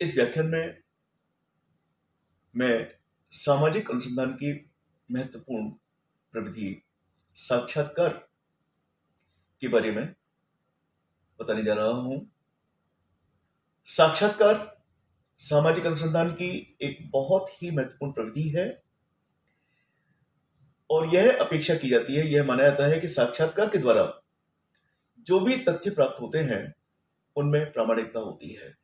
इस व्याख्यान में मैं सामाजिक अनुसंधान की महत्वपूर्ण प्रविधि साक्षात्कार के बारे में बताने जा रहा हूं। साक्षात्कार सामाजिक अनुसंधान की एक बहुत ही महत्वपूर्ण प्रविधि है और यह अपेक्षा की जाती है, यह माना जाता है कि साक्षात्कार के द्वारा जो भी तथ्य प्राप्त होते हैं उनमें प्रामाणिकता होती है।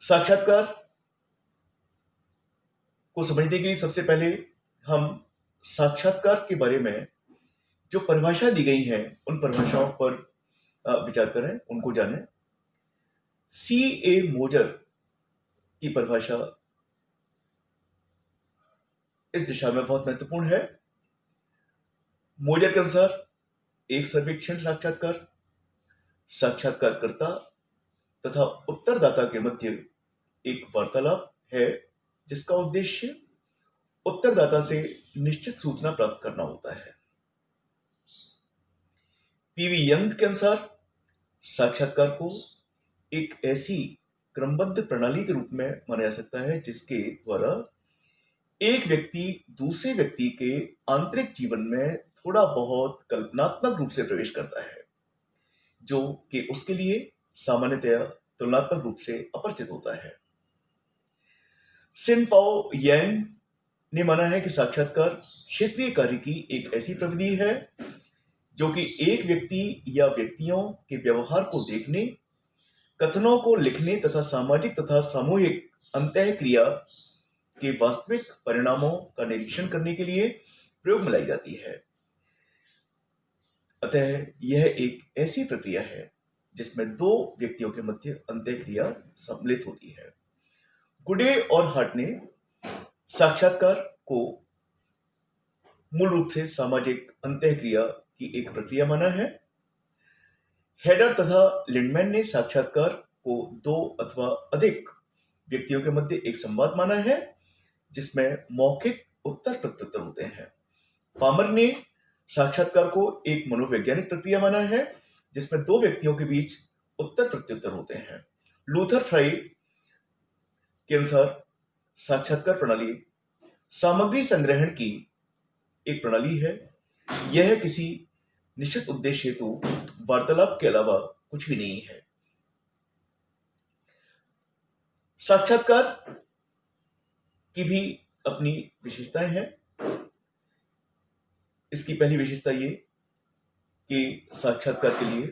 साक्षात्कार को समझने के लिए सबसे पहले हम साक्षात्कार के बारे में जो परिभाषा दी गई है उन परिभाषाओं पर विचार करें, उनको जानें। सी ए मोजर की परिभाषा इस दिशा में बहुत महत्वपूर्ण है। मोजर के अनुसार एक सर्वेक्षण साक्षात्कार साक्षात्कारकर्ता तथा उत्तरदाता के मध्य एक वार्तालाप है जिसका उद्देश्य उत्तरदाता से निश्चित सूचना प्राप्त करना होता है। पीवी यंग के अनुसार साक्षात्कार को एक ऐसी क्रमबद्ध प्रणाली के रूप में माना जा सकता है जिसके द्वारा एक व्यक्ति दूसरे व्यक्ति के आंतरिक जीवन में थोड़ा बहुत कल्पनात्मक रूप से प्रवेश करता है, जो कि उसके लिए सामान्यतया तुलनात्मक रूप से अपरिचित होता है। सिन पाओ यांग ने माना है कि साक्षात्कार क्षेत्रीय कार्य की एक ऐसी प्रविधि है जो कि एक व्यक्ति या व्यक्तियों के व्यवहार को देखने, कथनों को लिखने तथा सामाजिक तथा सामूहिक अंतःक्रिया के वास्तविक परिणामों का निरीक्षण करने के लिए प्रयोग में लाई जाती है। अतः यह एक ऐसी प्रक्रिया है जिसमें दो व्यक्तियों के मध्य अंतःक्रिया सम्मिलित होती है। गुडे और हार्ट ने साक्षात्कार को मूल रूप से सामाजिक अंतःक्रिया की एक प्रक्रिया माना है। हेडर तथा लिंडमैन ने साक्षात्कार को दो अथवा अधिक व्यक्तियों के मध्य एक संवाद माना है जिसमें मौखिक उत्तर प्रत्युत्तर होते हैं। पामर ने साक्षात्कार को एक मनोवैज्ञानिक प्रक्रिया माना है जिसमें दो व्यक्तियों के बीच उत्तर प्रत्युत्तर होते हैं। लूथर फ्राई के अनुसार साक्षात्कार प्रणाली सामग्री संग्रहण की एक प्रणाली है। यह किसी निश्चित उद्देश्य हेतु वार्तालाप के अलावा कुछ भी नहीं है। साक्षात्कार की भी अपनी विशेषताएं हैं। इसकी पहली विशेषता ये कि साक्षात्कार के लिए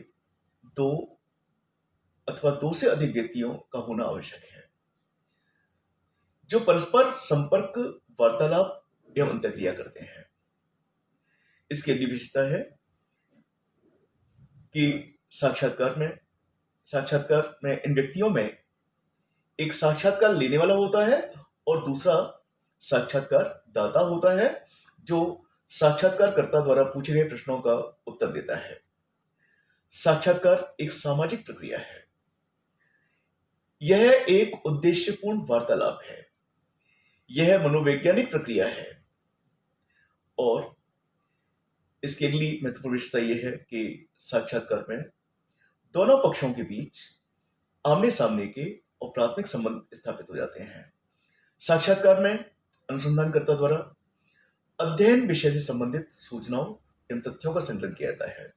दो अथवा दो से अधिक व्यक्तियों का होना आवश्यक है जो परस्पर संपर्क, वार्तालाप एवं अंतःक्रिया करते हैं। इसकी अगली विशेषता है कि साक्षात्कार में इन व्यक्तियों में एक साक्षात्कार लेने वाला होता है और दूसरा साक्षात्कार दाता होता है जो साक्षात्कारकर्ता द्वारा पूछे गए प्रश्नों का उत्तर देता है। साक्षात्कार एक सामाजिक प्रक्रिया है। यह एक उद्देश्यपूर्ण वार्तालाप है। यह मनोवैज्ञानिक प्रक्रिया है और इसकी अगली महत्वपूर्ण विशेषता यह है कि साक्षात्कार में दोनों पक्षों के बीच आमने सामने के और प्राथमिक संबंध स्थापित हो जाते हैं। साक्षात्कार में अनुसंधानकर्ता द्वारा अध्ययन विषय से संबंधित सूचनाओं एवं तथ्यों का संकलन किया जाता है।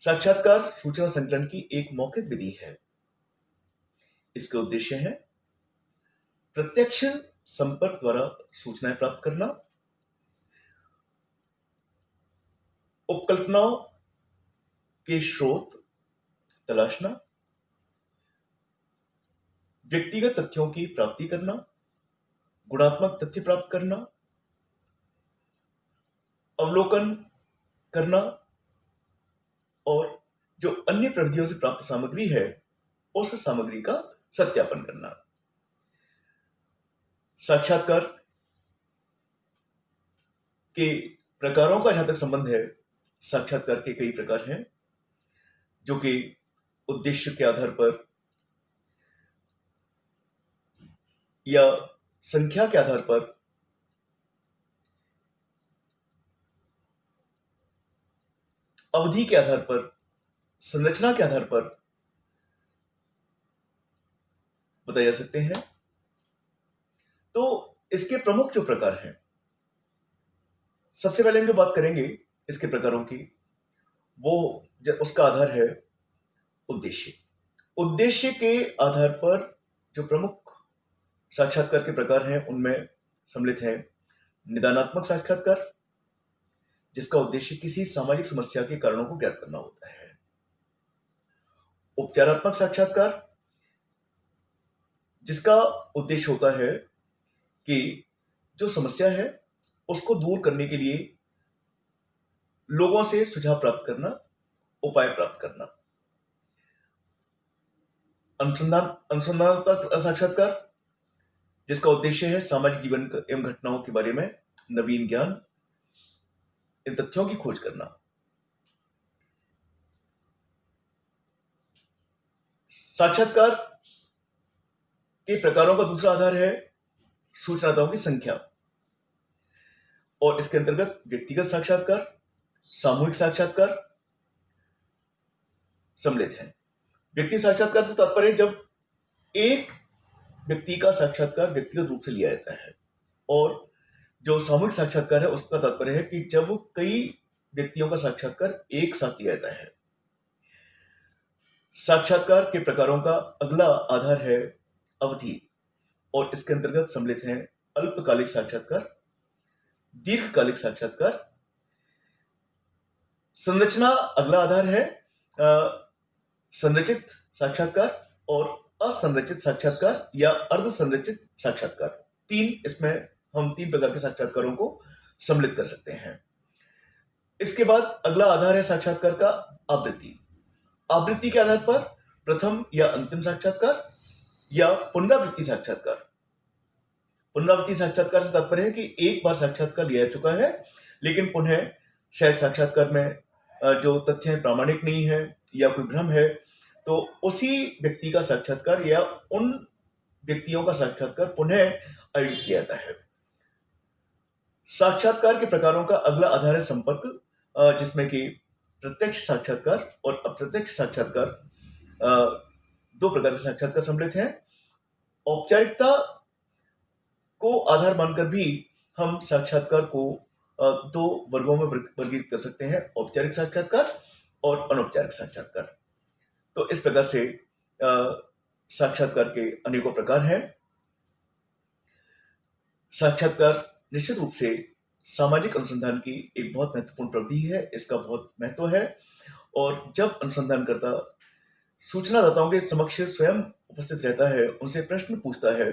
साक्षात्कार सूचना संकलन की एक मौखिक विधि है। इसके उद्देश्य है प्रत्यक्ष संपर्क द्वारा सूचनाएं प्राप्त करना, उपकल्पनाओं के स्रोत तलाशना, व्यक्तिगत तथ्यों की प्राप्ति करना, गुणात्मक तथ्य प्राप्त करना, अवलोकन करना और जो अन्य प्रविधियों से प्राप्त सामग्री है उस सामग्री का सत्यापन करना। साक्षात्कार के प्रकारों का जहां तक संबंध है, साक्षात्कार के कई प्रकार हैं जो कि उद्देश्य के आधार पर या संख्या के आधार पर अवधि के आधार पर, संरचना के आधार पर बताए जा सकते हैं। तो इसके प्रमुख जो प्रकार हैं, सबसे पहले हम जो बात करेंगे इसके प्रकारों की, वो उसका आधार है उद्देश्य। उद्देश्य के आधार पर जो प्रमुख साक्षात्कार के प्रकार हैं उनमें सम्मिलित हैं निदानात्मक साक्षात्कार, जिसका उद्देश्य किसी सामाजिक समस्या के कारणों को ज्ञात करना होता है। उपचारात्मक साक्षात्कार, जिसका उद्देश्य होता है कि जो समस्या है उसको दूर करने के लिए लोगों से सुझाव प्राप्त करना, उपाय प्राप्त करना। अनुसंधानात्मक साक्षात्कार, जिसका उद्देश्य है सामाजिक जीवन एवं घटनाओं के बारे में नवीन ज्ञान, इन तथ्यों की खोज करना। साक्षात्कार के प्रकारों का दूसरा आधार है सूचनाताओं की संख्या, और इसके अंतर्गत व्यक्तिगत साक्षात्कार, सामूहिक साक्षात्कार सम्मिलित हैं। व्यक्ति साक्षात्कार से तात्पर्य जब एक व्यक्ति का साक्षात्कार व्यक्तिगत रूप से लिया जाता है, और जो सामूहिक साक्षात्कार है उसका तात्पर्य है कि जब कई व्यक्तियों का साक्षात्कार एक साथ लिया जाता है। साक्षात्कार के प्रकारों का अगला आधार है अवधि, और इसके अंतर्गत सम्मिलित हैं अल्पकालिक साक्षात्कार, दीर्घकालिक साक्षात्कार। संरचना अगला आधार है संरचित साक्षात्कार और असंरचित साक्षात्कार या अर्ध संरचित साक्षात्कार। इसमें हम 3 प्रकार के साक्षात्कारों को सम्मिलित कर सकते हैं। इसके बाद अगला आधार है साक्षात्कार का आवृत्ति। आवृत्ति के आधार पर प्रथम या अंतिम साक्षात्कार या पुनरावृत्ति साक्षात्कार। पुनरावृत्ति साक्षात्कार से तात्पर्य है कि एक बार साक्षात्कार लिया जा चुका है, लेकिन पुनः शायद साक्षात्कार में जो तथ्य है प्रामाणिक नहीं है या कोई भ्रम है, तो उसी व्यक्ति का साक्षात्कार या उन व्यक्तियों का साक्षात्कार पुनः आयोजित किया जाता है। साक्षात्कार के प्रकारों का अगला आधार है संपर्क, जिसमें कि प्रत्यक्ष साक्षात्कार और अप्रत्यक्ष साक्षात्कार, 2 प्रकार के साक्षात्कार सम्मिलित हैं। औपचारिकता को आधार मानकर भी हम साक्षात्कार को 2 वर्गों में वर्गीकृत कर सकते हैं, औपचारिक साक्षात्कार और अनौपचारिक साक्षात्कार। तो इस प्रकार से साक्षात्कार के अनेकों प्रकार हैं। साक्षात्कार निश्चित रूप से सामाजिक अनुसंधान की एक बहुत महत्वपूर्ण प्रविधि है, इसका बहुत महत्व है, और जब अनुसंधानकर्ता सूचनादाताओं के समक्ष स्वयं उपस्थित रहता है, उनसे प्रश्न पूछता है,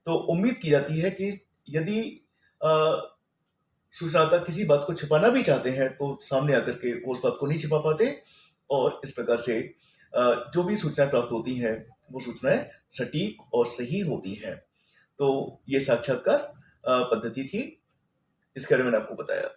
तो उम्मीद की जाती है कि यदि सूचनादाता किसी बात को छिपाना भी चाहते हैं तो सामने आकर के वो उस बात को नहीं छिपा पाते, और इस प्रकार से जो भी सूचनाएं प्राप्त होती हैं वो सूचनाएं सटीक और सही होती हैं। तो ये साक्षात्कार पद्धति थी, इसके बारे में मैंने आपको बताया।